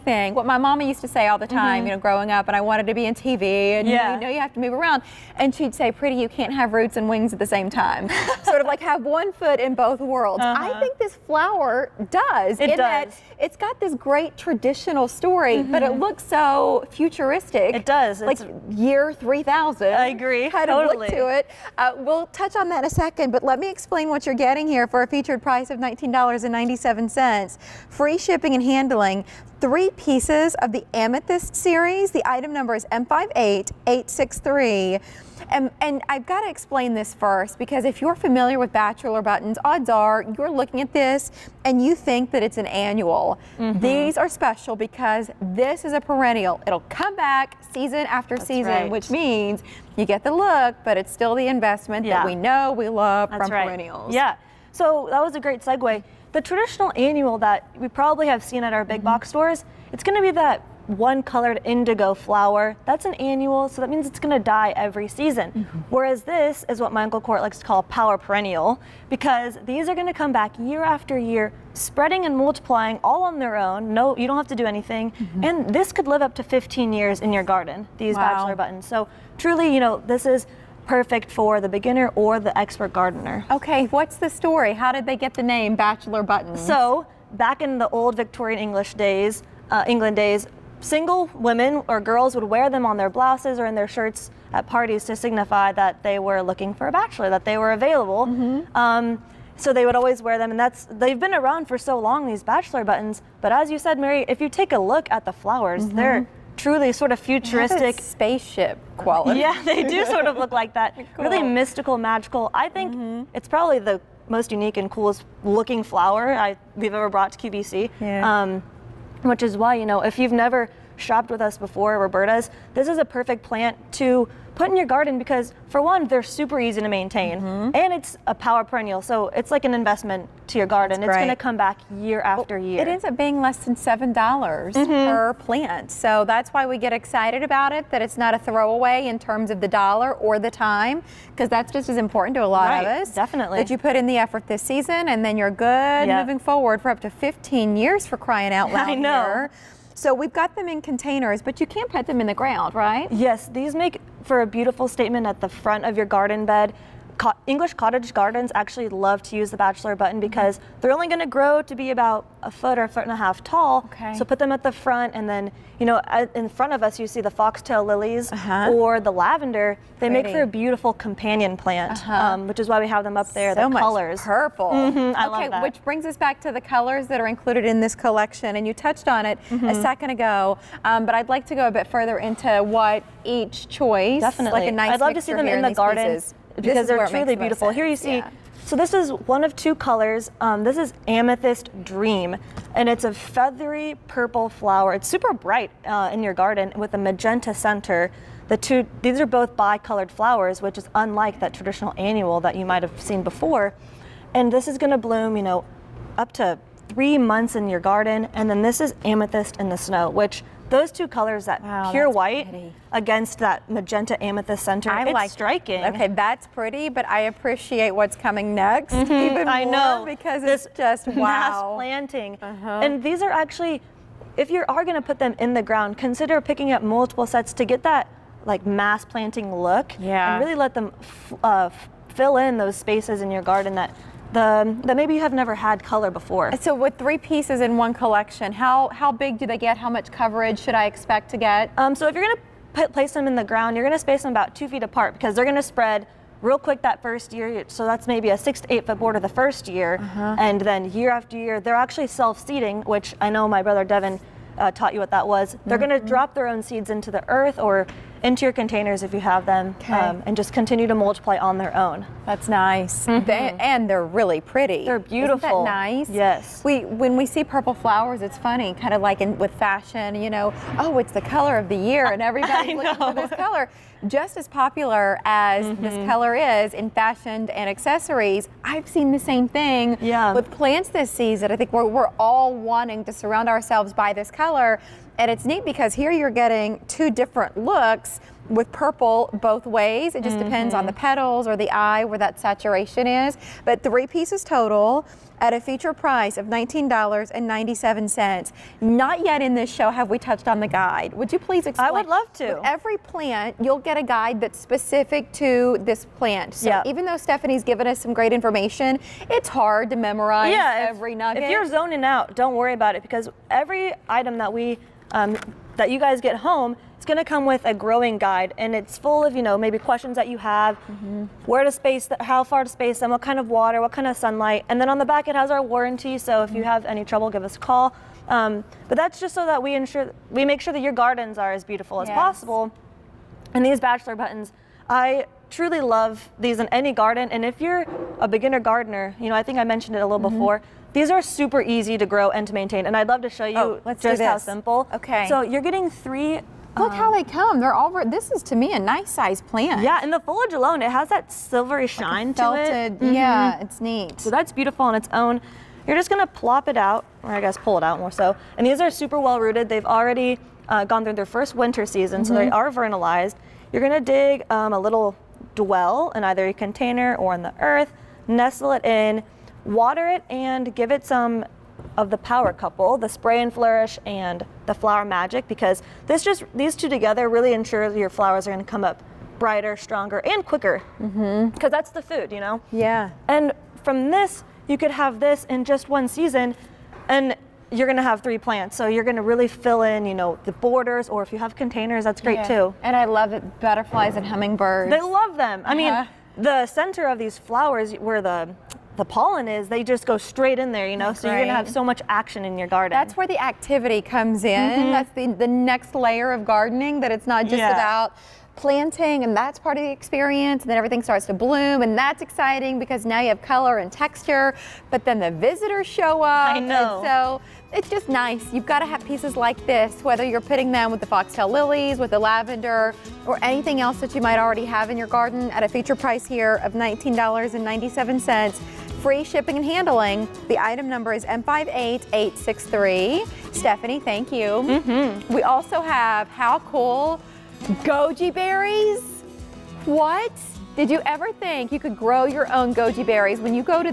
anything. What my mama used to say all the time, you know, growing up, and I wanted to be in TV, and you know, you have to move around. And she'd say, Pretty, you can't have roots and wings at the same time. Sort of like have one foot in both worlds. I think this flower does. That it's got this great traditional story, but it looks so futuristic. It does. Like year 3000. I agree. Kind of look to it. We'll touch on that in a second, but let me explain what you're getting here for a featured price of $19.97. Free shipping and handling. 3 pieces of the Amethyst series. The item number is M58863. And I've got to explain this first, because if you're familiar with Bachelor buttons, odds are you're looking at this and you think that it's an annual. These are special because this is a perennial. It'll come back season after season, which means you get the look, but it's still the investment that we know we love from perennials. Yeah, so that was a great segue. The traditional annual that we probably have seen at our big box stores, it's going to be that one colored indigo flower. That's an annual, so that means it's going to die every season. Whereas this is what my Uncle Court likes to call a power perennial, because these are going to come back year after year, spreading and multiplying all on their own. No, you don't have to do anything. And this could live up to 15 years in your garden, these Bachelor buttons. So truly, you know, this is perfect for the beginner or the expert gardener. Okay, what's the story? How did they get the name Bachelor buttons? So back in the old Victorian England days, single women or girls would wear them on their blouses or in their shirts at parties to signify that they were looking for a bachelor, that they were available. So they would always wear them, and they've been around for so long, these Bachelor buttons. But as you said, Mary, if you take a look at the flowers, they're truly sort of futuristic. Spaceship quality. Yeah, they do sort of look like that. Cool. Really mystical, magical. I think it's probably the most unique and coolest looking flower we've ever brought to QVC. Which is why, you know, if you've never shopped with us before, Roberta's, this is a perfect plant to put in your garden because, for one, they're super easy to maintain, and it's a power perennial, so it's like an investment to your garden. It's going to come back year after year. It ends up being less than $7 per plant, so that's why we get excited about it, that it's not a throwaway in terms of the dollar or the time, because that's just as important to a lot of us. Definitely. That you put in the effort this season, and then you're good moving forward for up to 15 years, for crying out loud. I know. Here. So we've got them in containers, but you can't put them in the ground, right? Yes, these make for a beautiful statement at the front of your garden bed. English cottage gardens actually love to use the Bachelor button because they're only going to grow to be about a foot or a foot and a half tall. So put them at the front, and then, you know, in front of us you see the foxtail lilies or the lavender. They make for a beautiful companion plant, which is why we have them up there. So the colors. Much purple. I love that. Which brings us back to the colors that are included in this collection, and you touched on it a second ago, but I'd like to go a bit further into what each choice. Definitely. Like a nice I'd love to see them in the garden. Because they're truly beautiful. Here you see, so this is one of 2 colors. This is Amethyst Dream, and it's a feathery purple flower. It's super bright in your garden with a magenta center. These are both bicolored flowers, which is unlike that traditional annual that you might have seen before. And this is going to bloom, you know, up to 3 months in your garden. And then this is Amethyst in the Snow, which those 2 colors, that pure white against that magenta amethyst center, it's striking. Okay, that's pretty, but I appreciate what's coming next even more. I know, because it's just mass planting. And these are actually, if you are going to put them in the ground, consider picking up multiple sets to get that like mass planting look, and really let them fill in those spaces in your garden that maybe you have never had color before. So with 3 pieces in one collection, how big do they get? How much coverage should I expect to get? So if you're going to place them in the ground, you're going to space them about 2 feet apart, because they're going to spread real quick that first year. So that's maybe a 6 to 8 foot border the first year, and then year after year, they're actually self-seeding, which I know my brother Devin taught you what that was. They're going to drop their own seeds into the earth or into your containers if you have them, and just continue to multiply on their own. That's nice. And they're really pretty. They're beautiful. Isn't that nice? Yes. When we see purple flowers, it's funny, kind of like with fashion, you know, oh, it's the color of the year, and everybody's looking for this color. Just as popular as this color is in fashion and accessories, I've seen the same thing with plants this season. I think we're all wanting to surround ourselves by this color. And it's neat because here you're getting 2 different looks, with purple both ways. It just depends on the petals or the eye where that saturation is. But 3 pieces total at a feature price of $19.97. Not yet in this show have we touched on the guide. Would you please explain? I would love to. With every plant, you'll get a guide that's specific to this plant. So even though Stephanie's given us some great information, it's hard to memorize every nugget. If you're zoning out, don't worry about it, because every item that we that you guys get home, it's going to come with a growing guide, and it's full of, maybe questions that you have, where to space, how far to space them, what kind of water, what kind of sunlight, and then on the back it has our warranty. So if you have any trouble, give us a call. But that's just so that we make sure that your gardens are as beautiful as possible. And these Bachelor buttons, I truly love these in any garden. And if you're a beginner gardener, I think I mentioned it a little before. These are super easy to grow and to maintain, and I'd love to show you just how simple. Okay. So you're getting 3. Look how they come. They're all. This is to me a nice sized plant. Yeah, and the foliage alone, it has that silvery shine to it. Yeah, it's neat. So that's beautiful on its own. You're just gonna plop it out, or I guess pull it out more so. And these are super well rooted. They've already gone through their first winter season, so they are vernalized. You're gonna dig a little dwell in either a container or in the earth, nestle it in, water it, and give it some of the power couple, the Spray and Flourish and the Flower Magic, because these two together really ensure your flowers are going to come up brighter, stronger, and quicker. Because that's the food, Yeah. And from this, you could have this in just one season, and you're going to have 3 plants. So you're going to really fill in, the borders, or if you have containers, that's great too. And I love it. Butterflies and hummingbirds. They love them. I mean, the center of these flowers, where the pollen is, they just go straight in there, so you're gonna have so much action in your garden. That's where the activity comes in. That's the next layer of gardening, that it's not just about planting, and that's part of the experience, and then everything starts to bloom, and that's exciting because now you have color and texture, but then the visitors show up. I know. And so it's just nice. You've got to have pieces like this, whether you're putting them with the foxtail lilies, with the lavender, or anything else that you might already have in your garden, at a feature price here of $19.97. Free shipping and handling. The item number is M58863. Stephanie, thank you. We also have, how cool, goji berries. What? Did you ever think you could grow your own goji berries? When you go to